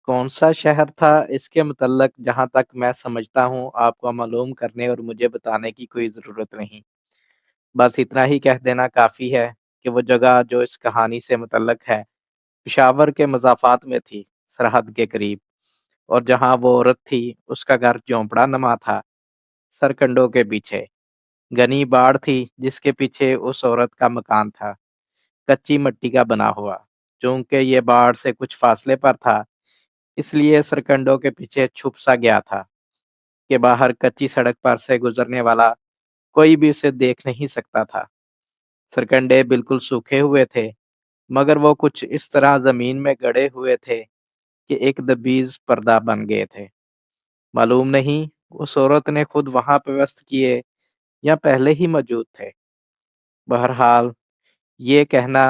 कौन सा शहर था इसके मुतल्लक जहाँ तक मैं समझता हूँ आपको मालूम करने और मुझे बताने की कोई ज़रूरत नहीं। बस इतना ही कह देना काफ़ी है कि वो जगह जो इस कहानी से मुतल्लक है, पेशावर के मज़ाफ़ात में थी, सरहद के करीब। और जहाँ वो औरत थी, उसका घर झोंपड़ा नुमा था, सरकंडों के पीछे। घनी बाड़ थी जिसके पीछे उस औरत का मकान था, कच्ची मिट्टी का बना हुआ। चूँकि ये बाड़ से कुछ फासले पर था, इसलिए सरकंडों के पीछे छुप सा गया था कि बाहर कच्ची सड़क पर से गुजरने वाला कोई भी उसे देख नहीं सकता था। सरकंडे बिल्कुल सूखे हुए थे, मगर वो कुछ इस तरह जमीन में गड़े हुए थे कि एक दबीज पर्दा बन गए थे। मालूम नहीं उस औरत ने खुद वहां पेवस्त किए या पहले ही मौजूद थे। बहरहाल ये कहना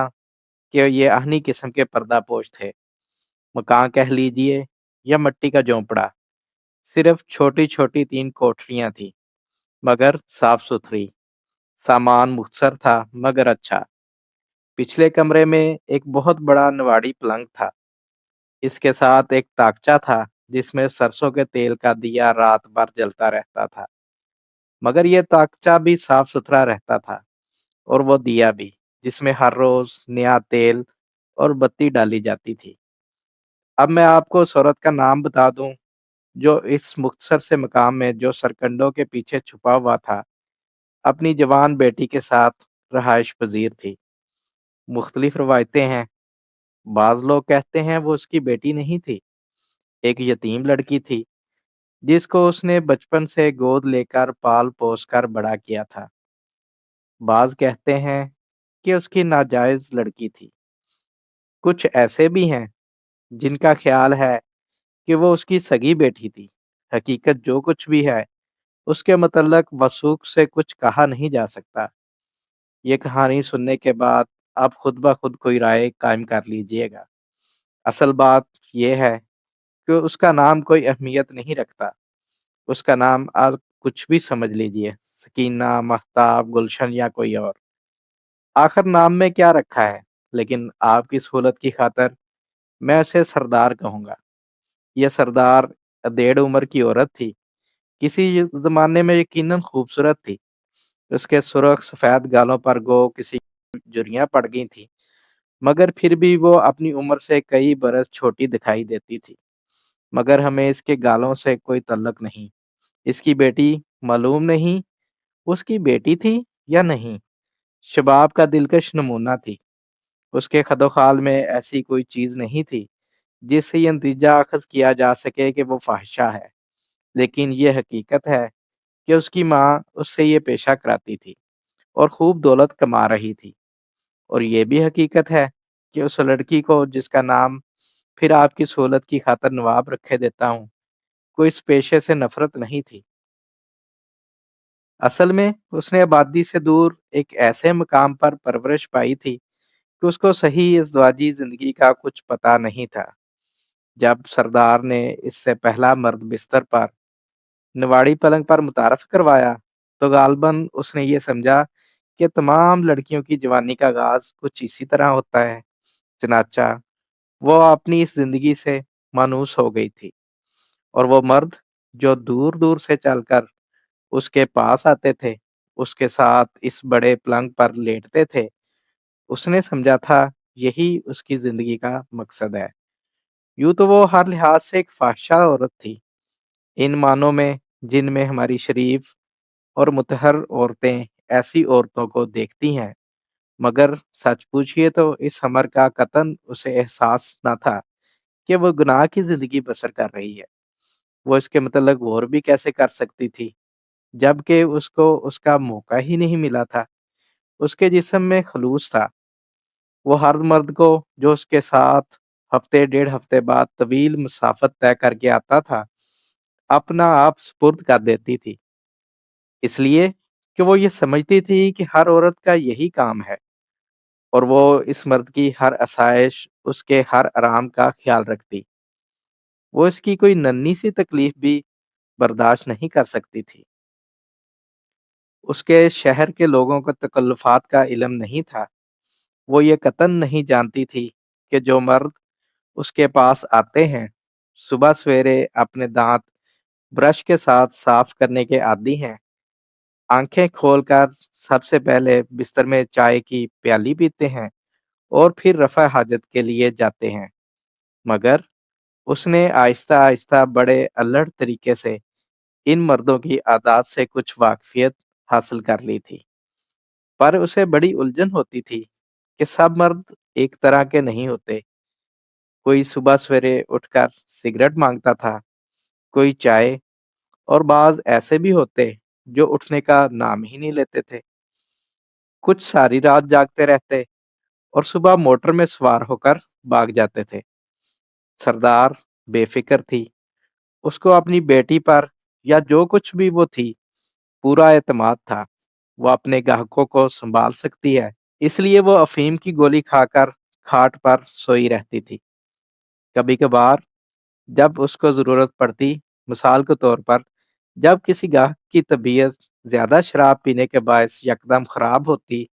कि ये आहनी किस्म के पर्दापोश थे, मकान कह लीजिए या मिट्टी का झोंपड़ा। सिर्फ छोटी छोटी तीन कोठरियां थी, मगर साफ सुथरी। सामान मुख्तसर था मगर अच्छा। पिछले कमरे में एक बहुत बड़ा नवाड़ी पलंग था। इसके साथ एक ताकचा था जिसमें सरसों के तेल का दिया रात भर जलता रहता था। मगर यह ताकचा भी साफ सुथरा रहता था, और वो दिया भी, जिसमें हर रोज नया तेल और बत्ती डाली जाती थी। अब मैं आपको उस औरत का नाम बता दूं जो इस मुख्तसर से मकाम में जो सरकंडों के पीछे छुपा हुआ था, अपनी जवान बेटी के साथ रहाइश पजीर थी। मुख्तलिफ रवायतें हैं। बाज लोग कहते हैं वो उसकी बेटी नहीं थी, एक यतीम लड़की थी जिसको उसने बचपन से गोद लेकर पाल पोस कर बड़ा किया था। बाज कहते हैं कि उसकी नाजायज लड़की थी। कुछ ऐसे भी हैं जिनका ख्याल है कि वो उसकी सगी बेटी थी। हकीकत जो कुछ भी है, उसके मतलब वसूख से कुछ कहा नहीं जा सकता। ये कहानी सुनने के बाद आप खुद ब खुद कोई राय कायम कर लीजिएगा। असल बात यह है कि उसका नाम कोई अहमियत नहीं रखता। उसका नाम आप कुछ भी समझ लीजिए, सकीना, महताब, गुलशन या कोई और। आखिर नाम में क्या रखा है, लेकिन आपकी सहूलत की खातिर मैं उसे सरदार कहूंगा। यह सरदार अधेड़ उम्र की औरत थी, किसी जमाने में यकीनन खूबसूरत थी। उसके सुर्ख सफेद गालों पर गो किसी झुर्रियां पड़ गई थी, मगर फिर भी वो अपनी उम्र से कई बरस छोटी दिखाई देती थी। मगर हमें इसके गालों से कोई तल्लक नहीं। इसकी बेटी मालूम नहीं उसकी बेटी थी या नहीं। शबाब का दिलकश नमूना थी। उसके खदोखाल में ऐसी कोई चीज नहीं थी जिससे ये नतीजा अखज किया जा सके कि वो फाहिशा है। लेकिन ये हकीकत है कि उसकी माँ उससे ये पेशा कराती थी और खूब दौलत कमा रही थी। और ये भी हकीकत है कि उस लड़की को, जिसका नाम फिर आपकी सहूलत की खातिर नवाब रखे देता हूँ, कोई इस पेशे से नफरत नहीं थी। असल में उसने आबादी से दूर एक ऐसे मकाम पर परवरिश पाई थी कि उसको सही इज़्वाजी जिंदगी का कुछ पता नहीं था। जब सरदार ने इससे पहला मर्द बिस्तर पर निवाड़ी पलंग पर मुतारफ करवाया, तो गालबन उसने ये समझा कि तमाम लड़कियों की जवानी का आगाज कुछ इसी तरह होता है। चनाचा वो अपनी इस जिंदगी से मानूस हो गई थी, और वो मर्द जो दूर दूर से चलकर उसके पास आते थे, उसके साथ इस बड़े पलंग पर लेटते थे, उसने समझा था यही उसकी जिंदगी का मकसद है। यूं तो वो हर लिहाज से एक फाहिशा औरत थी, इन मानों में जिनमें हमारी शरीफ और मुतहर औरतें ऐसी औरतों को देखती हैं। मगर सच पूछिए तो इस हमर का कतन उसे एहसास न था कि वो गुनाह की जिंदगी बसर कर रही है। वो इसके मतलब गौर भी कैसे कर सकती थी, जबकि उसको उसका मौका ही नहीं मिला था। उसके जिस्म में खलूस था। वो हर मर्द को जो उसके साथ हफ्ते डेढ़ हफ्ते बाद तवील मुसाफत तय करके आता था, अपना आप सुपुर्द कर देती थी। इसलिए कि वो ये समझती थी कि हर औरत का यही काम है, और वो इस मर्द की हर आसाइश, उसके हर आराम का ख्याल रखती। वो इसकी कोई नन्ही सी तकलीफ भी बर्दाश्त नहीं कर सकती थी। उसके शहर के लोगों को तकल्लुफ़ात का इल्म नहीं था। वो ये कतन नहीं जानती थी कि जो मर्द उसके पास आते हैं, सुबह सवेरे अपने दांत ब्रश के साथ साफ करने के आदी हैं। आंखें खोलकर सबसे पहले बिस्तर में चाय की प्याली पीते हैं और फिर रफ़ा हाजत के लिए जाते हैं। मगर उसने आहिस्ता आहिस्ता बड़े अल्हड़ तरीके से इन मर्दों की आदत से कुछ वाकफियत हासिल कर ली थी। पर उसे बड़ी उलझन होती थी कि सब मर्द एक तरह के नहीं होते। कोई सुबह सवेरे उठकर सिगरेट मांगता था, कोई चाय, और बाज ऐसे भी होते जो उठने का नाम ही नहीं लेते थे। कुछ सारी रात जागते रहते और सुबह मोटर में सवार होकर भाग जाते थे। सरदार बेफिक्र थी। उसको अपनी बेटी पर, या जो कुछ भी वो थी, पूरा एतमाद था। वो अपने ग्राहकों को संभाल सकती है, इसलिए वो अफीम की गोली खाकर खाट पर सोई रहती थी। कभी कभार जब उसको जरूरत पड़ती, मिसाल के तौर पर जब किसी गाहक की तबीयत ज्यादा शराब पीने के बायस यकदम खराब होती,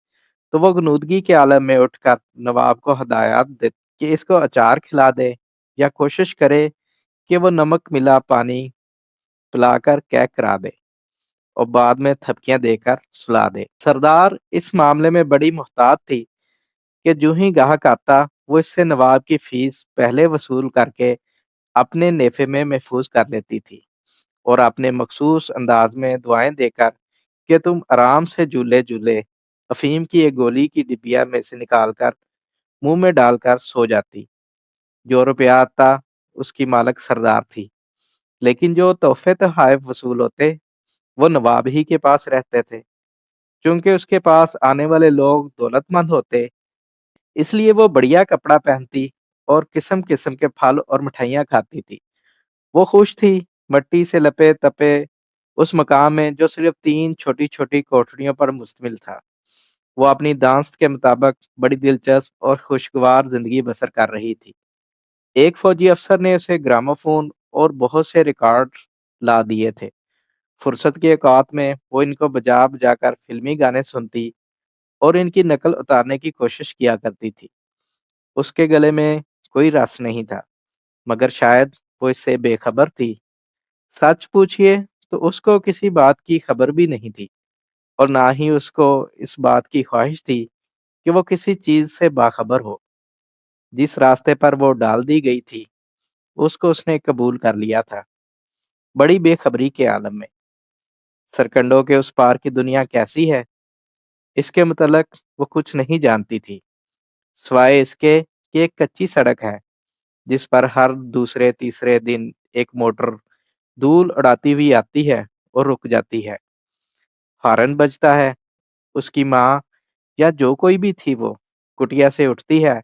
तो वो गनूदगी के आलम में उठकर नवाब को हदायत दे कि इसको अचार खिला दे, या कोशिश करे कि वो नमक मिला पानी पिलाकर कैक करा दे और बाद में थपकियां देकर सुला दे। सरदार इस मामले में बड़ी मुहतात थी कि जो ही गाहक आता, वो इससे नवाब की फीस पहले वसूल करके अपने नेफे में महफूज कर लेती थी और अपने मखसूस अंदाज में दुआएं देकर कि तुम आराम से झूले झूले अफीम की एक गोली की डिबिया में से निकालकर मुंह में डालकर सो जाती। जो रुपया आता, उसकी मालक सरदार थी, लेकिन जो तोहफे तोहफाइफ वसूल होते, वो नवाब ही के पास रहते थे। क्योंकि उसके पास आने वाले लोग दौलतमंद होते, इसलिए वो बढ़िया कपड़ा पहनती और किस्म किस्म के फल और मिठाइयाँ खाती थी। वो खुश थी मट्टी से लपे तपे उस मकाम में जो सिर्फ 3 छोटी-छोटी कोठरियों पर मुश्तमिल था। वो अपनी दास्त के मुताबिक बड़ी दिलचस्प और खुशगवार जिंदगी बसर कर रही थी। एक फौजी अफसर ने उसे ग्रामोफोन और बहुत से रिकॉर्ड ला दिए थे। फुर्सत के औकात में वो इनको बजा बजाकर फिल्मी गाने सुनती और इनकी नकल उतारने की कोशिश किया करती थी। उसके गले में कोई रस नहीं था, मगर शायद वो इससे बेखबर थी। सच पूछिए तो उसको किसी बात की खबर भी नहीं थी, और ना ही उसको इस बात की ख्वाहिश थी कि वो किसी चीज से बाखबर हो। जिस रास्ते पर वो डाल दी गई थी, उसको उसने कबूल कर लिया था, बड़ी बेखबरी के आलम में। सरकंडों के उस पार की दुनिया कैसी है, इसके मुतलक वो कुछ नहीं जानती थी, सिवाय इसके कि एक कच्ची सड़क है जिस पर हर दूसरे तीसरे दिन एक मोटर धूल उड़ाती हुई आती है और रुक जाती है। हॉर्न बजता है। उसकी माँ, या जो कोई भी थी, वो कुटिया से उठती है,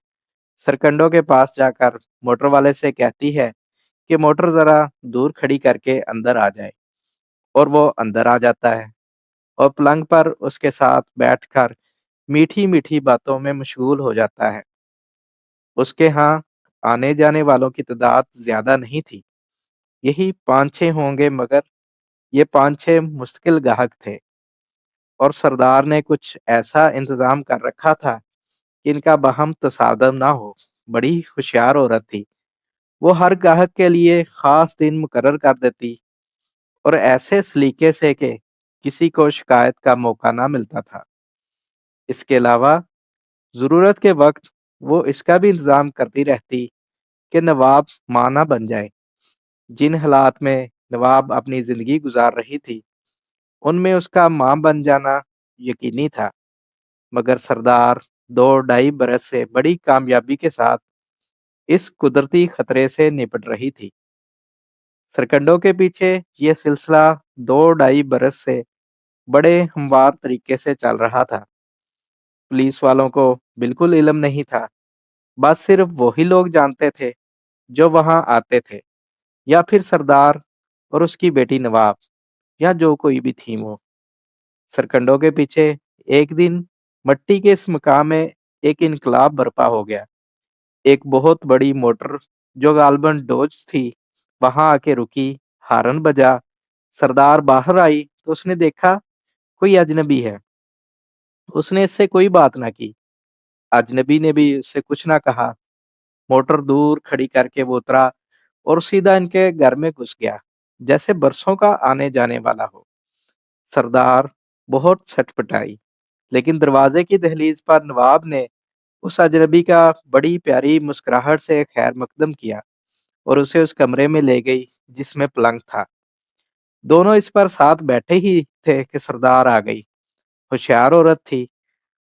सरकंडों के पास जाकर मोटर वाले से कहती है कि मोटर जरा दूर खड़ी करके अंदर आ जाए, और वो अंदर आ जाता है और पलंग पर उसके साथ बैठकर मीठी मीठी बातों में मशगूल हो जाता है। उसके यहाँ आने जाने वालों की तादाद ज्यादा नहीं थी, यही 5-6 होंगे, मगर ये 5-6 मुस्तकिल गाहक थे, और सरदार ने कुछ ऐसा इंतजाम कर रखा था कि इनका बाहम तसादम ना हो। बड़ी होशियार औरत थी। वो हर ग्राहक के लिए खास दिन मुकर्रर कर देती, और ऐसे सलीके से कि किसी को शिकायत का मौका ना मिलता था। इसके अलावा जरूरत के वक्त वो इसका भी इंतजाम करती रहती कि नवाब मां ना बन जाए। जिन हालात में नवाब अपनी जिंदगी गुजार रही थी, उनमें उसका मां बन जाना यकीनी था। मगर सरदार 2-2.5 बरस से बड़ी कामयाबी के साथ इस कुदरती खतरे से निपट रही थी। सरकंडों के पीछे ये सिलसिला 2-2.5 बरस से बड़े हमवार तरीके से चल रहा था। पुलिस वालों को बिल्कुल इल्म नहीं था। बस सिर्फ वही लोग जानते थे जो वहां आते थे, या फिर सरदार और उसकी बेटी नवाब, या जो कोई भी थी वो। सरकंडों के पीछे एक दिन मट्टी के इस मकाम में एक इनकलाब बर्पा हो गया। एक बहुत बड़ी मोटर, जो गालबन डोज थी, वहां आके रुकी। हारन बजा। सरदार बाहर आई तो उसने देखा कोई अजनबी है। उसने इससे कोई बात ना की। अजनबी ने भी उससे कुछ ना कहा। मोटर दूर खड़ी करके वो उतरा और सीधा इनके घर में घुस गया, जैसे बरसों का आने जाने वाला हो। सरदार बहुत छटपटाई, लेकिन दरवाजे की दहलीज पर नवाब ने उस अजनबी का बड़ी प्यारी मुस्कुराहट से खैर मकदम किया और उसे उस कमरे में ले गई जिसमें पलंग था। दोनों इस पर साथ बैठे ही थे कि सरदार आ गई। होशियार औरत थी।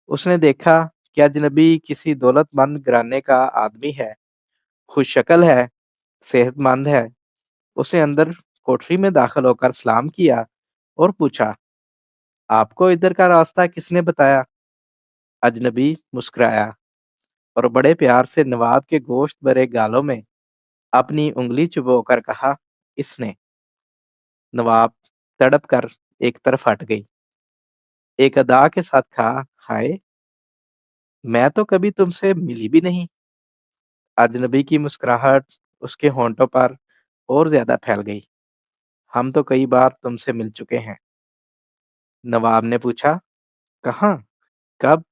उसने देखा कि अजनबी किसी दौलतमंद घराने का आदमी है, खुशशक्ल है, सेहतमंद है। उसने अंदर कोठरी में दाखिल होकर सलाम किया और पूछा, आपको इधर का रास्ता किसने बताया? अजनबी मुस्कुराया और बड़े प्यार से नवाब के गोश्त भरे गालों में अपनी उंगली चुभोकर कहा, इसने। नवाब तड़प कर एक तरफ हट गई, एक अदा के साथ कहा, हाय, मैं तो कभी तुमसे मिली भी नहीं। अजनबी की मुस्कुराहट उसके होंठों पर और ज्यादा फैल गई। हम तो कई बार तुमसे मिल चुके हैं। नवाब ने पूछा, कहाँ, कब?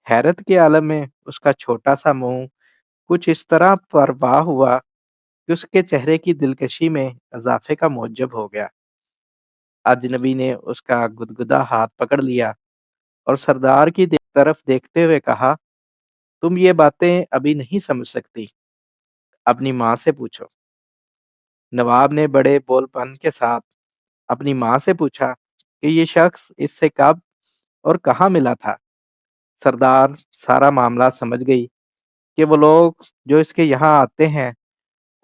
हैरत के आलम में उसका छोटा सा मुंह कुछ इस तरह परवाह हुआ कि उसके चेहरे की दिलकशी में इजाफे का मौजब हो गया। अजनबी ने उसका गुदगुदा हाथ पकड़ लिया और सरदार की तरफ देखते हुए कहा, तुम ये बातें अभी नहीं समझ सकती, अपनी माँ से पूछो। नवाब ने बड़े बोलपन के साथ अपनी माँ से पूछा कि ये शख्स इससे कब और कहाँ मिला था। सरदार सारा मामला समझ गई कि वो लोग जो इसके यहाँ आते हैं,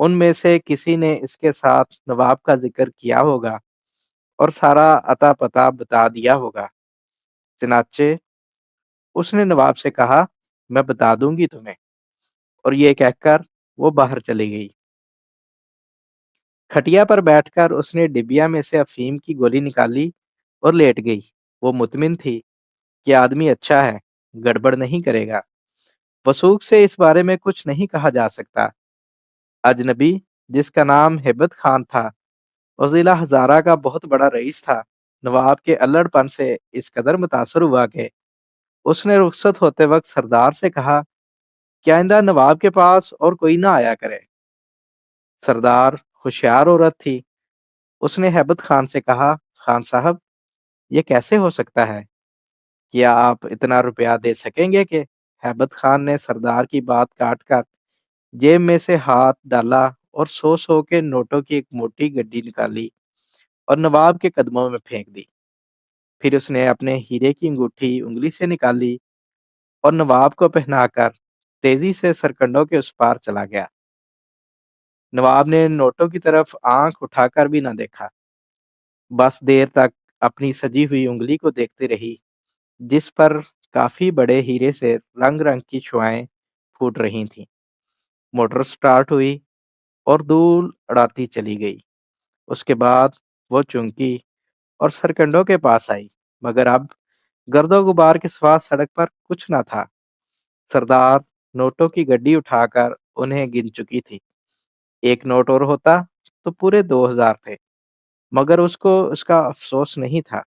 उनमें से किसी ने इसके साथ नवाब का जिक्र किया होगा और सारा अता पता बता दिया होगा। चनाचे उसने नवाब से कहा, मैं बता दूंगी तुम्हें, और ये कहकर वो बाहर चली गई। खटिया पर बैठकर उसने डिबिया में से अफीम की गोली निकाली और लेट गई। वो मुतमिन थी कि आदमी अच्छा है, गड़बड़ नहीं करेगा। वसूख से इस बारे में कुछ नहीं कहा जा सकता। अजनबी, जिसका नाम हेबत खान था और जिला हजारा का बहुत बड़ा रईस था, नवाब के अल्लड़पन से इस कदर मुतासर हुआ कि उसने रुखसत होते वक्त सरदार से कहा कि आइंदा नवाब के पास और कोई ना आया करे। सरदार होशियार औरत थी। उसने हैबत खान से कहा, खान साहब, ये कैसे हो सकता है? क्या आप इतना रुपया दे सकेंगे कि? हैबत खान ने सरदार की बात काट कर जेब में से हाथ डाला और 100 के नोटों की एक मोटी गड्डी निकाली और नवाब के कदमों में फेंक दी। फिर उसने अपने हीरे की अंगूठी उंगली से निकाली और नवाब को पहनाकर तेजी से सरकंडों के उस पार चला गया। नवाब ने नोटों की तरफ आंख उठाकर भी न देखा, बस देर तक अपनी सजी हुई उंगली को देखती रही, जिस पर काफी बड़े हीरे से रंग रंग की शुआएं फूट रही थीं। मोटर स्टार्ट हुई और धूल उड़ाती चली गई। उसके बाद वो चौंकी और सरकंडों के पास आई, मगर अब गर्दो गुबार के सिवा सड़क पर कुछ न था। सरदार नोटों की गड्डी उठाकर उन्हें गिन चुकी थी। एक नोट और होता तो पूरे 2000 थे, मगर उसको उसका अफसोस नहीं था।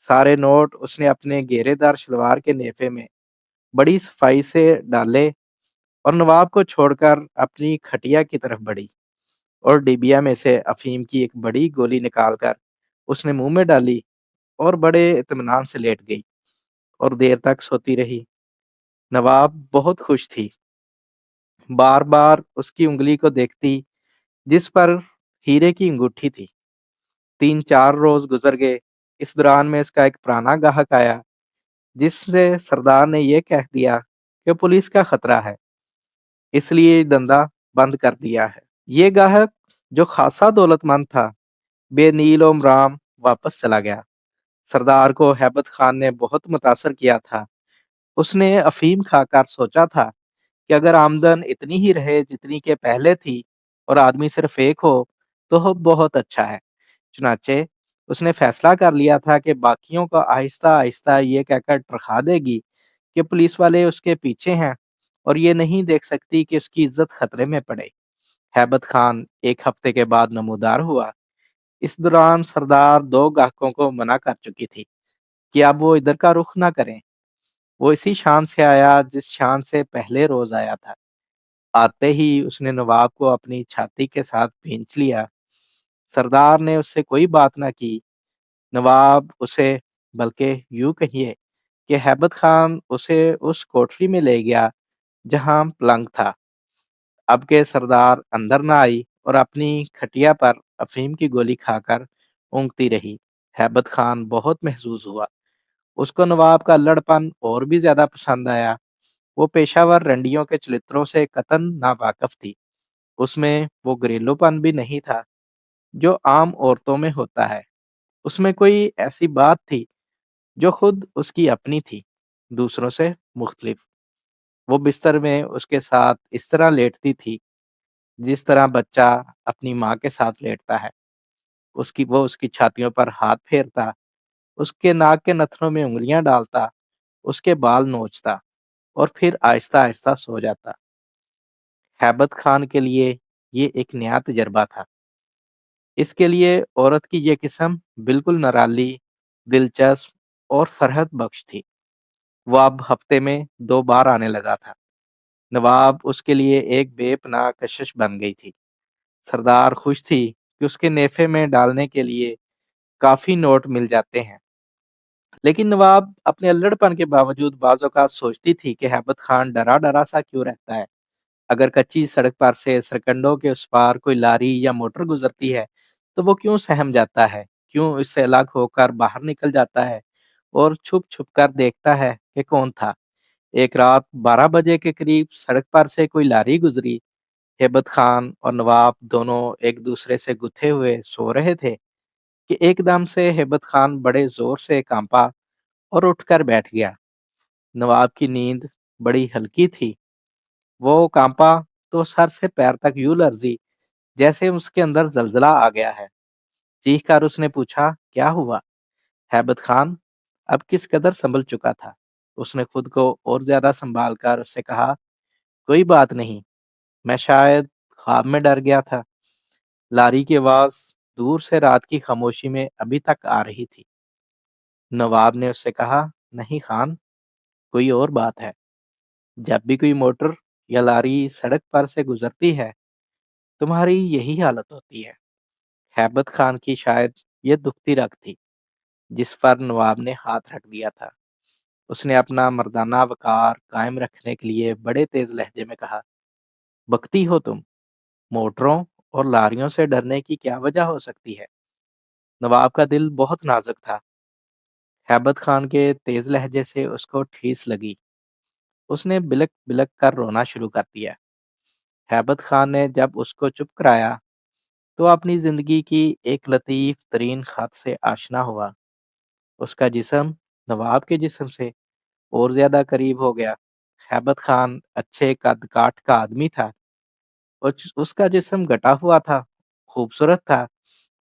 सारे नोट उसने अपने घेरेदार शलवार के नेफे में बड़ी सफाई से डाले और नवाब को छोड़कर अपनी खटिया की तरफ बढ़ी और डिबिया में से अफीम की एक बड़ी गोली निकालकर उसने मुंह में डाली और बड़े इत्मीनान से लेट गई और देर तक सोती रही। नवाब बहुत खुश थी, बार बार उसकी उंगली को देखती जिस पर हीरे की अंगूठी थी। 3-4 रोज गुजर गए। इस दौरान में इसका एक पुराना गाहक आया, जिससे सरदार ने यह कह दिया कि पुलिस का खतरा है, इसलिए ये धंधा बंद कर दिया है। ये गाहक, जो खासा दौलतमंद था, बेनील राम वापस चला गया। सरदार को हैबत खान ने बहुत मुतासर किया था। उसने अफीम खाकर सोचा था कि अगर आमदन इतनी ही रहे जितनी के पहले थी और आदमी सिर्फ एक हो, तो बहुत अच्छा है। चुनाचे उसने फैसला कर लिया था कि बाकियों को आहिस्ता आहिस्ता ये कहकर टरखा देगी कि पुलिस वाले उसके पीछे हैं और ये नहीं देख सकती कि उसकी इज्जत खतरे में पड़े। हैबत खान 1 हफ्ते के बाद नमूदार हुआ। इस दौरान सरदार 2 गाहकों को मना कर चुकी थी कि अब वो इधर का रुख ना करें। वो इसी शान से आया जिस शान से पहले रोज आया था। आते ही उसने नवाब को अपनी छाती के साथ भींच लिया। सरदार ने उससे कोई बात ना की। नवाब उसे, बल्कि यूं कहिए कि हैबत खान उसे उस कोठरी में ले गया जहां पलंग था। अब के सरदार अंदर ना आई और अपनी खटिया पर अफीम की गोली खाकर ऊँघती रही। हैबत खान बहुत महसूस हुआ। उसको नवाब का लड़पन और भी ज्यादा पसंद आया। वो पेशावर रंडियों के चरित्रों से कतन नावाकिफ थी। उसमें वो घरेलूपन भी नहीं था जो आम औरतों में होता है। उसमें कोई ऐसी बात थी जो खुद उसकी अपनी थी, दूसरों से मुख्तलिफ। वो बिस्तर में उसके साथ इस तरह लेटती थी जिस तरह बच्चा अपनी माँ के साथ लेटता है। वो उसकी छातियों पर हाथ फेरता, उसके नाक के नथनों में उंगलियां डालता, उसके बाल नोचता और फिर आहिस्ता आहिस्ता सो जाता। हैबत खान के लिए ये एक नया तजर्बा था। इसके लिए औरत की ये किस्म बिल्कुल निराली, दिलचस्प और फरहत बख्श थी। वो अब हफ्ते में 2 बार आने लगा था। नवाब उसके लिए एक बेपनाह कशिश बन गई थी। सरदार खुश थी कि उसके नेफे में डालने के लिए काफी नोट मिल जाते हैं। लेकिन नवाब अपने अल्लड़पन के बावजूद बाज़ औक़ात सोचती थी कि हैबत खान डरा डरा सा क्यों रहता है। अगर कच्ची सड़क पर से सरकंडों के उस पार कोई लारी या मोटर गुजरती है तो वो क्यों सहम जाता है, क्यों इससे अलग होकर बाहर निकल जाता है और छुप छुप कर देखता है कि कौन था। एक रात 12 बजे के करीब सड़क पर से कोई लारी गुजरी। हेबत खान और नवाब दोनों एक दूसरे से गुथे हुए सो रहे थे कि एकदम से हेबत खान बड़े जोर से कांपा और उठकर बैठ गया। नवाब की नींद बड़ी हल्की थी। वो कांपा तो सर से पैर तक यूं लरजी जैसे उसके अंदर जलजला आ गया है। चीख कर उसने पूछा, क्या हुआ? हैबत खान अब किस कदर संभल चुका था। उसने खुद को और ज्यादा संभाल कर उससे कहा, कोई बात नहीं, मैं शायद ख्वाब में डर गया था। लारी की आवाज दूर से रात की खामोशी में अभी तक आ रही थी। नवाब ने उससे कहा, नहीं खान, कोई और बात है। जब भी कोई मोटर या लारी सड़क पर से गुजरती है तुम्हारी यही हालत होती है। हैबत खान की शायद ये दुखती रग थी जिस पर नवाब ने हाथ रख दिया था। उसने अपना मर्दाना वकार कायम रखने के लिए बड़े तेज लहजे में कहा, बकती हो तुम? मोटरों और लारियों से डरने की क्या वजह हो सकती है? नवाब का दिल बहुत नाजुक था। हैबत खान के तेज लहजे से उसको ठेस लगी। उसने बिलक बिलक कर रोना शुरू कर दिया। हैबत खान ने जब उसको चुप कराया तो अपनी जिंदगी की एक लतीफ तरीन खत से आशना हुआ। उसका जिस्म नवाब के जिस्म से और ज्यादा करीब हो गया। हैबत खान अच्छे कद काठ का आदमी था और उसका जिस्म गटा हुआ था, खूबसूरत था।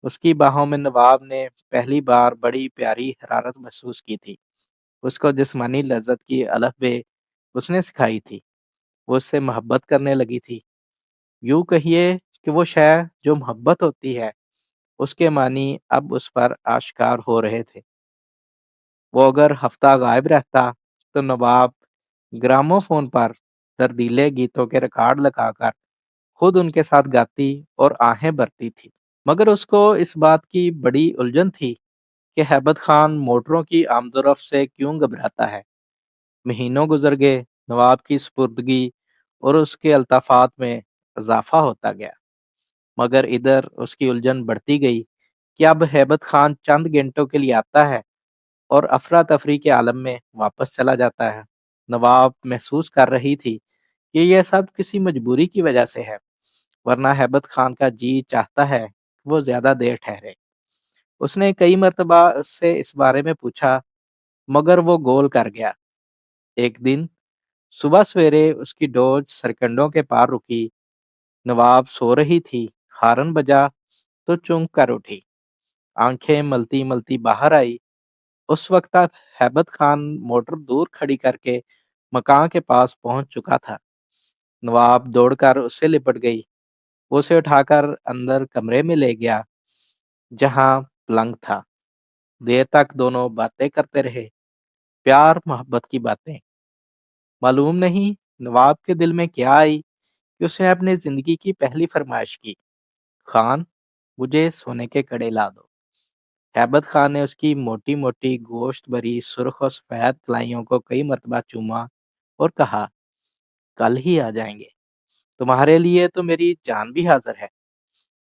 उसकी बाहों में नवाब ने पहली बार बड़ी प्यारी हरारत महसूस की थी। उसको जिस्मानी लज्जत की अलख बे उसने सिखाई थी। वो उससे मोहब्बत करने लगी थी। यूं कहिए कि वो शय जो मोहब्बत होती है उसके मानी अब उस पर आश्कार हो रहे थे। वो अगर हफ्ता गायब रहता तो नवाब ग्रामोफोन पर दर्दीले गीतों के रिकॉर्ड लगाकर खुद उनके साथ गाती और आहें भरती थी। मगर उसको इस बात की बड़ी उलझन थी कि हैबत खान मोटरों की आमदोरफ्त से क्यों घबराता है। महीनों गुजर गए, नवाब की सुपुर्दगी और उसके अल्ताफात में इजाफा होता गया। मगर इधर उसकी उलझन बढ़ती गई कि अब हैबत खान चंद घंटों के लिए आता है और अफरा तफरी के आलम में वापस चला जाता है। नवाब महसूस कर रही थी कि यह सब किसी मजबूरी की वजह से है, वरना हैबत खान का जी चाहता है कि वो ज्यादा देर ठहरे। उसने कई मर्तबा उससे इस बारे में पूछा, मगर वो गोल कर गया। एक दिन सुबह सवेरे उसकी डोज सरकंडों के पार रुकी। नवाब सो रही थी। हारन बजा तो चौंक कर उठी। आंखें मलती मलती बाहर आई। उस वक्त तक हैबत खान मोटर दूर खड़ी करके मकान के पास पहुंच चुका था। नवाब दौड़कर उससे लिपट गई। वो उसे उठाकर अंदर कमरे में ले गया जहां पलंग था। देर तक दोनों बातें करते रहे, प्यार मोहब्बत की बातें। मालूम नहीं नवाब के दिल में क्या आई کہ उसने अपनी ज़िंदगी की पहली फ़रमाइश की, "खान, मुझे सोने के कड़े ला दो।" हैबत खान ने उसकी मोटी-मोटी गोश्त भरी सुर्ख और सफ़ेद कलाइयों को कई मर्तबा चूमा और कहा, "कल ही आ जाएँगे। तुम्हारे लिए तो मेरी जान भी हाज़िर है।"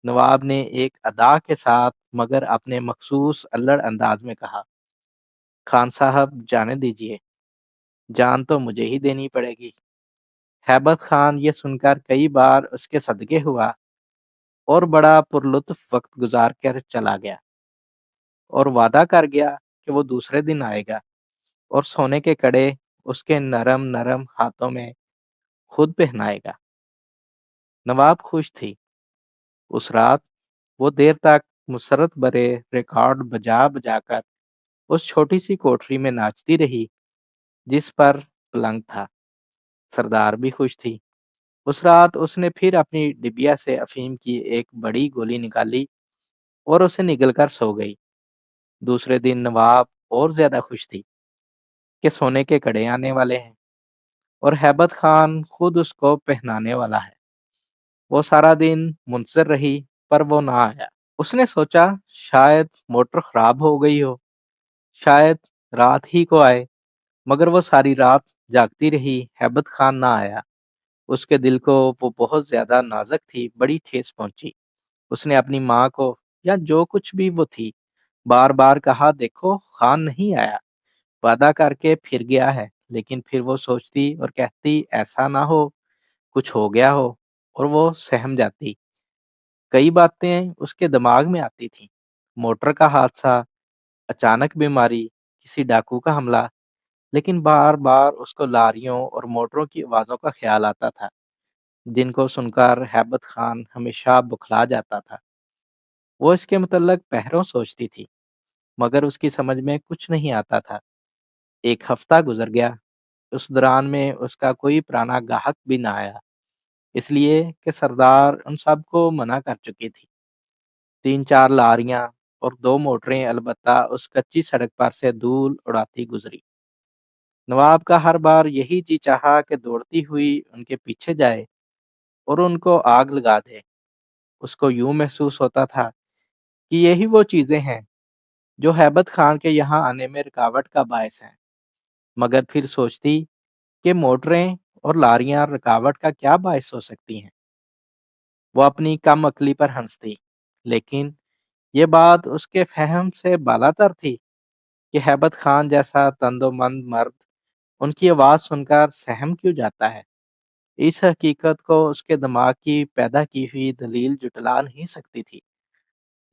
नवाब ने एक अदा के साथ मगर अपने मखसूस अल्लड़ अंदाज में कहा, "खान साहब जाने दीजिए, जान तो मुझे ही देनी पड़ेगी।" हैबत खान ये सुनकर कई बार उसके सदक़े हुआ और बड़ा पुरलुत्फ़ वक़्त गुज़ार कर चला गया और वादा कर गया कि वो दूसरे दिन आएगा और सोने के कड़े उसके नरम-नरम हाथों में खुद पहनाएगा। नवाब खुश थी। उस रात वो देर तक मुसर्रत भरे रिकॉर्ड बजा-बजा कर उस छोटी-सी कोठरी में नाचती रही, जिस पर पलंग था। सरदार भी खुश थी। उस रात उसने फिर अपनी डिबिया से अफ़ीम की एक बड़ी गोली निकाली और उसे निगल कर सो गई। दूसरे दिन नवाब और ज़्यादा खुश थी कि सोने के कड़े आने वाले हैं और हैबत खान खुद उसको पहनाने वाला है। वो सारा दिन मुनसर रही, पर वो ना आया। उसने सोचा शायद मोटर खराब हो गई हो, शायद रात ही को आए, मगर वो सारी रात जागती रही, हैबत खान ना आया। उसके दिल को वो बहुत ज़्यादा नाज़ुक थी, बड़ी ठेस पहुँची। उसने अपनी माँ को या जो कुछ भी वो थी, बार-बार कहा, देखो खान नहीं आया, वादा करके फिर गया है। लेकिन फिर वो सोचती और कहती ऐसा ना हो, कुछ हो गया हो, और वो सहम जाती। कई बातें उसके दिमाग में आती थीं। मोटर का हादसा, अचानक बीमारी, किसी डाकू का हमला, लेकिन बार-बार उसको लारियों और मोटरों की आवाज़ों का ख्याल आता था, जिनको सुनकर हैबत खान हमेशा बुखला जाता था। वो इसके मुतल्लक पहरों सोचती थी, मगर उसकी समझ में कुछ नहीं आता था। एक हफ्ता गुजर गया। उस दौरान में उसका कोई पुराना गाहक भी ना आया, इसलिए कि सरदार उन सबको मना कर चुकी थी। 3-4 लारियां और 2 मोटरें अलबत्ता उस कच्ची सड़क पर से धूल उड़ाती गुजरी। नवाब का हर बार यही जी चाहा कि दौड़ती हुई उनके पीछे जाए और उनको आग लगा दे। उसको यूं महसूस होता था कि यही वो चीजें हैं जो हैबत खान के यहाँ आने में रुकावट का बायस हैं। मगर फिर सोचती कि मोटरें और लारियां रुकावट का क्या बायस हो सकती हैं। वो अपनी कम अक्ली पर हंसती, लेकिन ये बात उसके फहम से बालातर थी कि हैबत खान जैसा तंदोमंद मर्द उनकी आवाज़ सुनकर सहम क्यों जाता है। इस हकीकत को उसके दिमाग की पैदा की हुई दलील जुटला नहीं सकती थी,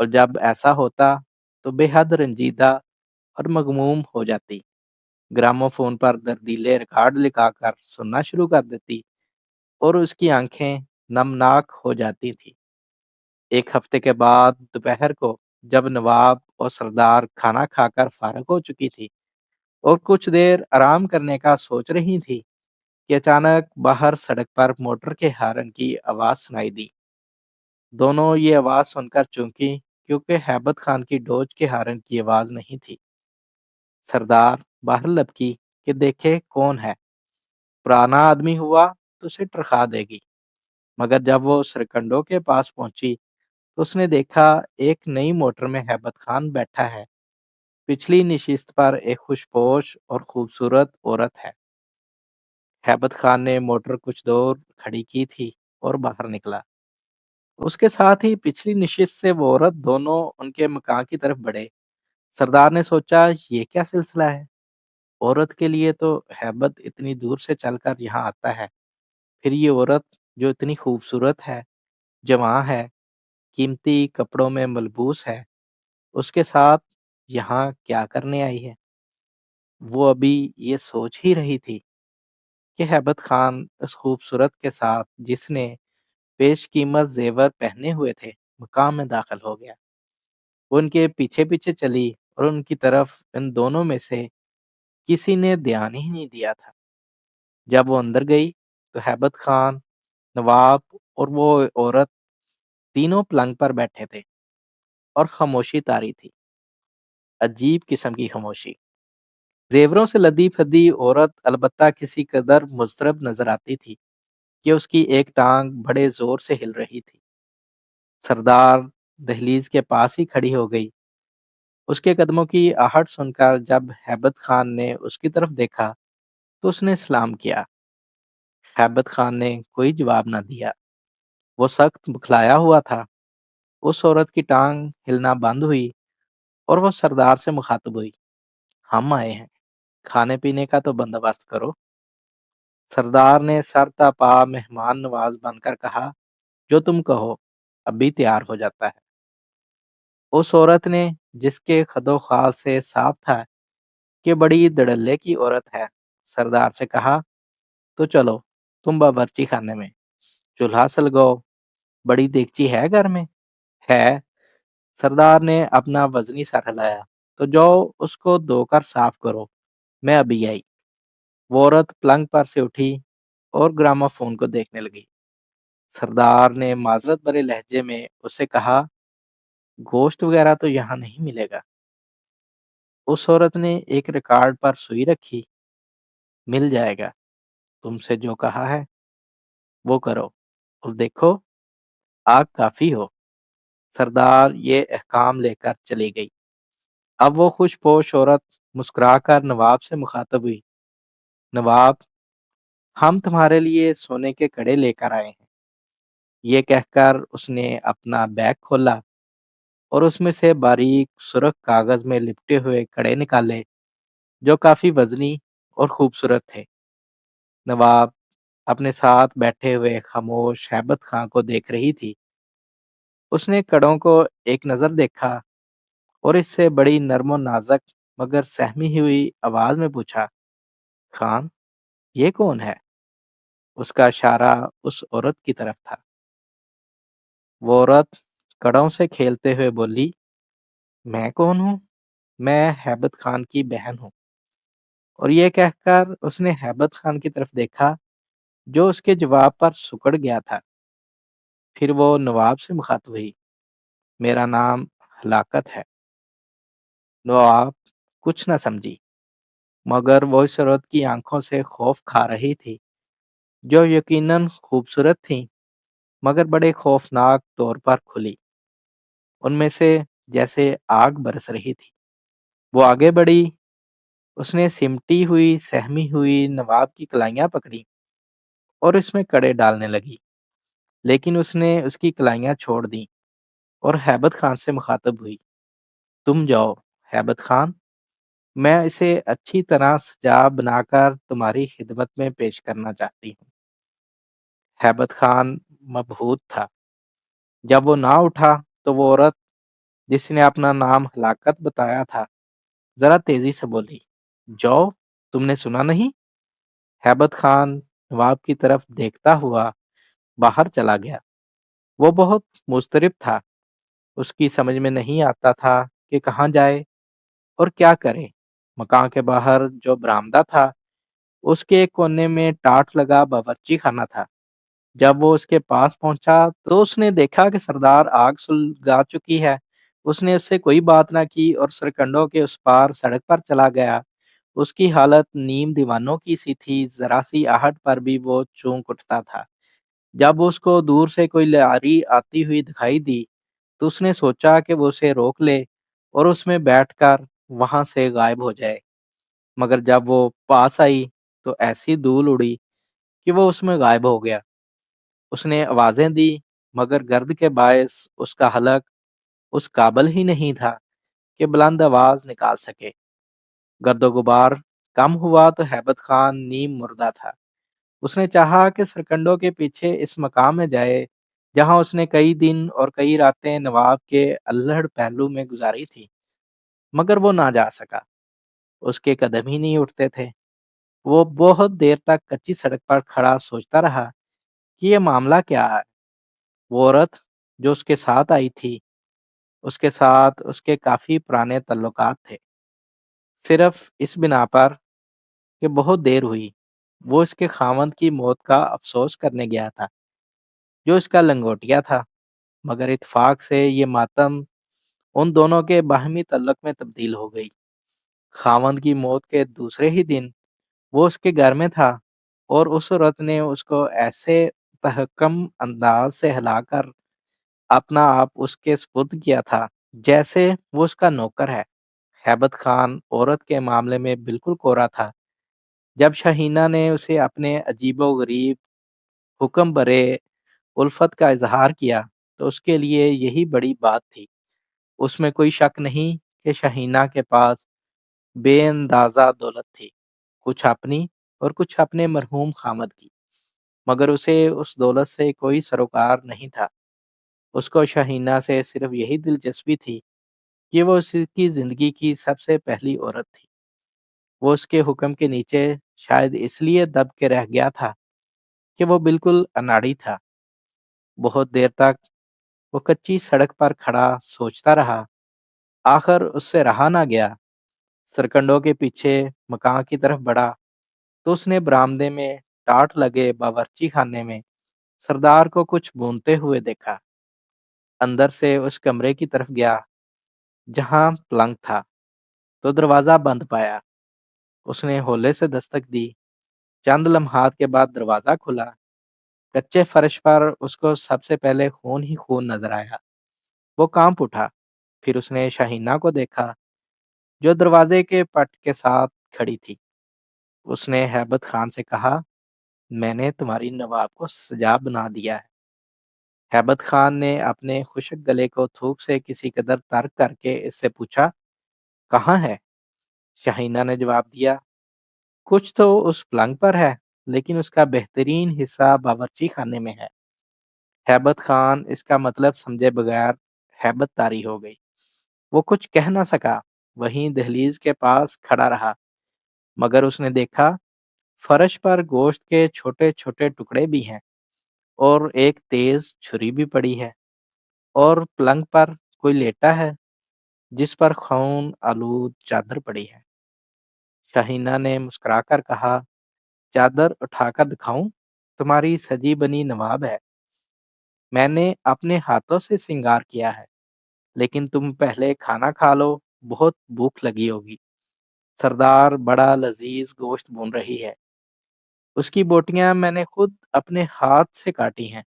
और जब ऐसा होता तो बेहद रंजीदा और मगमूम हो जाती। ग्रामोफोन पर दर्दीले रिकॉर्ड लिखाकर सुनना शुरू कर देती और उसकी आंखें नमनाक हो जाती थी। एक हफ्ते के बाद दोपहर को जब नवाब और सरदार खाना खाकर फारग हो चुकी थी और कुछ देर आराम करने का सोच रही थी कि अचानक बाहर सड़क पर मोटर के हॉर्न की आवाज़ सुनाई दी। दोनों ये आवाज़ सुनकर चौंकी, क्योंकि हैबत खान की डोज के हॉर्न की आवाज़ नहीं थी। सरदार बाहर लपकी कि देखे कौन है। पुराना आदमी हुआ तो उसे टरखा देगी। मगर जब वो सरकंडों के पास पहुंची तो उसने देखा एक नई मोटर में हैबत खान बैठा है। पिछली नशिस्त पर एक खुशपोश और खूबसूरत औरत है। हैबत खान ने मोटर कुछ दूर खड़ी की थी और बाहर निकला। उसके साथ ही पिछली नशिस्त से वो औरत, दोनों उनके मकान की तरफ बढ़े। सरदार ने सोचा, ये क्या सिलसिला है। औरत के लिए तो हैबत इतनी दूर से चलकर यहाँ आता है, फिर ये औरत जो इतनी खूबसूरत है, जवां है, कीमती कपड़ों में मलबूस है, उसके साथ यहाँ क्या करने आई है। वो अभी ये सोच ही रही थी कि हैबत खान उस खूबसूरत के साथ, जिसने पेशकीमत जेवर पहने हुए थे, मकाम में दाखिल हो गया। वो उनके पीछे पीछे चली और उनकी तरफ इन दोनों में से किसी ने ध्यान ही नहीं दिया था। जब वो अंदर गई तो हैबत खान, नवाब और वो औरत तीनों पलंग पर बैठे थे और खामोशी तारी थी, अजीब किस्म की खामोशी। जेवरों से लदी फदी औरत अलबत्ता किसी कदर मुज़रब नजर आती थी। کہ اس کی ایک ٹانگ بڑے زور سے ہل رہی تھی۔ سردار دہلیز کے پاس ہی کھڑی ہو گئی۔ اس کے قدموں کی آہٹ سن کر جب ہیبت خان نے اس کی طرف دیکھا تو اس نے سلام کیا۔ ہیبت خان نے کوئی جواب نہ دیا، وہ سخت بکھلایا ہوا تھا۔ اس عورت کی ٹانگ ہلنا بند ہوئی اور وہ سردار سے مخاطب ہوئی، ہم آئے ہیں، کھانے پینے کا تو بندوبست کرو۔ سردار نے سر تا پا مہمان نواز بن کر کہا، جو تم کہو، ابھی تیار ہو جاتا ہے۔ اس عورت نے، جس کے خد و خال سے صاف تھا کہ بڑی دڑلے کی عورت ہے، سردار سے کہا، تو چلو تم باورچی خانے میں، چولہا سلگاؤ، بڑی دیگچی ہے گھر میں؟ ہے، سردار نے اپنا وزنی سر ہلایا، تو جاؤ اس کو دھو کر صاف کرو، میں ابھی آئی۔ وہ عورت پلنگ پر سے اٹھی اور گراما فون کو دیکھنے لگی۔ سردار نے معذرت بھرے لہجے میں اس سے کہا، گوشت وغیرہ تو یہاں نہیں ملے گا۔ اس عورت نے ایک ریکارڈ پر سوئی رکھی، مل جائے گا، تم سے جو کہا ہے وہ کرو اور دیکھو آگ کافی ہو۔ سردار یہ احکام لے کر چلی گئی۔ اب وہ خوش پوش عورت مسکرا کر نواب سے مخاطب ہوئی، نواب، ہم تمہارے لیے سونے کے کڑے لے کر آئے ہیں۔ یہ کہہ کر اس نے اپنا بیگ کھولا اور اس میں سے باریک سرخ کاغذ میں لپٹے ہوئے کڑے نکالے جو کافی وزنی اور خوبصورت تھے۔ نواب اپنے ساتھ بیٹھے ہوئے خاموش ہیبت خاں کو دیکھ رہی تھی۔ اس نے کڑوں کو ایک نظر دیکھا اور اس سے بڑی نرم و نازک مگر سہمی ہوئی آواز میں پوچھا، خان، یہ کون ہے؟ اس کا اشارہ اس عورت کی طرف تھا۔ وہ عورت کڑوں سے کھیلتے ہوئے بولی، میں کون ہوں؟ میں ہیبت خان کی بہن ہوں۔ اور یہ کہہ کر اس نے ہیبت خان کی طرف دیکھا جو اس کے جواب پر سکڑ گیا تھا۔ پھر وہ نواب سے مخاطب ہوئی، میرا نام ہلاکت ہے۔ نواب کچھ نہ سمجھی، مگر وہ اس عورت کی آنکھوں سے خوف کھا رہی تھی جو یقیناً خوبصورت تھیں مگر بڑے خوفناک طور پر کھلی، ان میں سے جیسے آگ برس رہی تھی۔ وہ آگے بڑھی، اس نے سمٹی ہوئی سہمی ہوئی نواب کی کلائیاں پکڑی اور اس میں کڑے ڈالنے لگی، لیکن اس نے اس کی کلائیاں چھوڑ دیں اور ہیبت خان سے مخاطب ہوئی، تم جاؤ ہیبت خان، میں اسے اچھی طرح سجا بنا کر تمہاری خدمت میں پیش کرنا چاہتی ہوں۔ ہیبت خان مبہوت تھا۔ جب وہ نہ اٹھا تو وہ عورت جس نے اپنا نام ہلاکت بتایا تھا ذرا تیزی سے بولی، جاؤ، تم نے سنا نہیں؟ ہیبت خان نواب کی طرف دیکھتا ہوا باہر چلا گیا۔ وہ بہت مضطرب تھا، اس کی سمجھ میں نہیں آتا تھا کہ کہاں جائے اور کیا کرے۔ مکان کے باہر جو برآمدہ تھا اس کے ایک کونے میں ٹاٹ لگا باورچی خانہ تھا۔ جب وہ اس کے پاس پہنچا تو اس نے دیکھا کہ سردار آگ سلگا چکی ہے۔ اس نے اس سے کوئی بات نہ کی اور سرکنڈوں کے اس پار سڑک پر چلا گیا۔ اس کی حالت نیم دیوانوں کی سی تھی، ذرا سی آہٹ پر بھی وہ چونک اٹھتا تھا۔ جب اس کو دور سے کوئی لاری آتی ہوئی دکھائی دی تو اس نے سوچا کہ وہ اسے روک لے اور اس میں بیٹھ کر وہاں سے غائب ہو جائے، مگر جب وہ پاس آئی تو ایسی دھول اڑی کہ وہ اس میں غائب ہو گیا۔ اس نے آوازیں دی مگر گرد کے باعث اس کا حلق اس قابل ہی نہیں تھا کہ بلند آواز نکال سکے۔ گرد و غبار کم ہوا تو ہیبت خان نیم مردہ تھا۔ اس نے چاہا کہ سرکنڈوں کے پیچھے اس مقام میں جائے جہاں اس نے کئی دن اور کئی راتیں نواب کے الہڑ پہلو میں گزاری تھی، مگر وہ نہ جا سکا، اس کے قدم ہی نہیں اٹھتے تھے۔ وہ بہت دیر تک کچی سڑک پر کھڑا سوچتا رہا کہ یہ معاملہ کیا ہے۔ وہ عورت جو اس کے ساتھ آئی تھی، اس کے ساتھ اس کے کافی پرانے تعلقات تھے، صرف اس بنا پر کہ بہت دیر ہوئی وہ اس کے خاوند کی موت کا افسوس کرنے گیا تھا جو اس کا لنگوٹیا تھا، مگر اتفاق سے یہ ماتم ان دونوں کے باہمی تعلق میں تبدیل ہو گئی۔ خاوند کی موت کے دوسرے ہی دن وہ اس کے گھر میں تھا और उस औरत ने उसको ऐसे तहकम अंदाज से हिलाकर अपना आप उसके सुपुर्द किया था, जैसे वो उसका नौकर है। हैबत खान औरत के मामले में बिल्कुल कोरा था। जब शहीना ने उसे अपने अजीबो-गरीब, हुक्म भरे उल्फत का इज़हार किया, तो उसके लिए यही बड़ी बात थी। उसमें कोई शक नहीं कि शहीना के पास बेअंदाज़ा दौलत थी, कुछ अपनी और कुछ अपने मरहूम खामद की। मगर उसे उस दौलत से कोई सरोकार नहीं था। उसको शहीना से सिर्फ़ यही दिलचस्पी थी कि वो उसकी ज़िंदगी की सबसे पहली औरत थी। वो उसके हुक्म के नीचे शायद इसलिए दब के रह गया था कि वो बिल्कुल अनाड़ी था। बहुत देर तक वो कच्ची सड़क पर खड़ा सोचता रहा। आखिर उससे रहा ना गया। सरकंडों के पीछे मकान की तरफ बढ़ा तो उसने बरामदे में टाट लगे बावर्ची खाने में सरदार को कुछ भूनते हुए देखा। अंदर से उस कमरे की तरफ गया जहां पलंग था, तो दरवाजा बंद पाया। उसने हौले से दस्तक दी। चंद लम्हात के बाद दरवाजा खुला। कच्चे फर्श पर उसको सबसे पहले खून ही खून नजर आया। वो कांप उठा। फिर उसने शाहीना को देखा, जो दरवाजे के पट के साथ खड़ी थी। उसने हैबत खान से कहा, मैंने तुम्हारी नवाब को सजा बना दिया है। हैबत खान ने अपने खुशक गले को थूक से किसी कदर तर्क करके इससे पूछा, कहाँ है? शाहीना ने जवाब दिया, कुछ तो उस पलंग पर है, लेकिन उसका बेहतरीन हिस्सा बावर्ची खाने में है। हैबत खान इसका मतलब समझे बगैर हैबत तारी हो गई। वो कुछ कह ना सका, वहीं दहलीज के पास खड़ा रहा। मगर उसने देखा, फर्श पर गोश्त के छोटे छोटे टुकड़े भी हैं और एक तेज छुरी भी पड़ी है, और पलंग पर कोई लेटा है जिस पर खून आलूद चादर पड़ी है। शाहीना ने मुस्कुराकर कहा, चादर उठाकर दिखाऊं? तुम्हारी सजी बनी नवाब है। मैंने अपने हाथों से श्रृंगार किया है। लेकिन तुम पहले खाना खा लो, बहुत भूख लगी होगी। सरदार बड़ा लजीज गोश्त भून रही है। उसकी बोटियां मैंने खुद अपने हाथ से काटी हैं।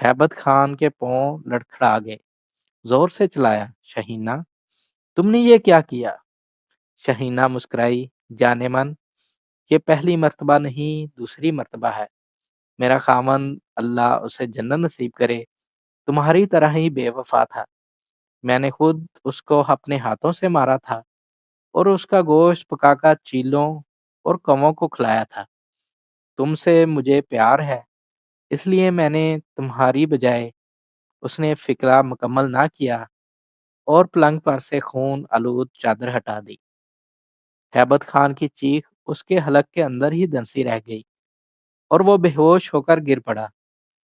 हैबत खान के पांव लड़खड़ा गए। जोर से चिल्लाया, शहीना, तुमने ये क्या किया? शहीना मुस्कुराई, जाने मन, ये पहली मर्तबा नहीं, दूसरी मर्तबा है। मेरा खामन, अल्लाह उसे जन्नत नसीब करे, तुम्हारी तरह ही बेवफा था। मैंने खुद उसको अपने हाथों से मारा था और उसका गोश्त पकाकर चीलों और कौवों को खिलाया था। तुमसे मुझे प्यार है, इसलिए मैंने तुम्हारी बजाय उसने फिक्रा मुकम्मल ना किया और पलंग पर से खून आलूद चादर हटा दी। हैबत खान की चीख उसके हलक के अंदर ही दंसी रह गई और वो बेहोश होकर गिर पड़ा।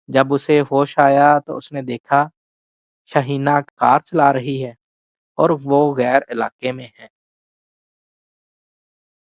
जब उसे होश आया तो उसने देखा, शहीना कार चला रही है और वो गैर इलाके में है।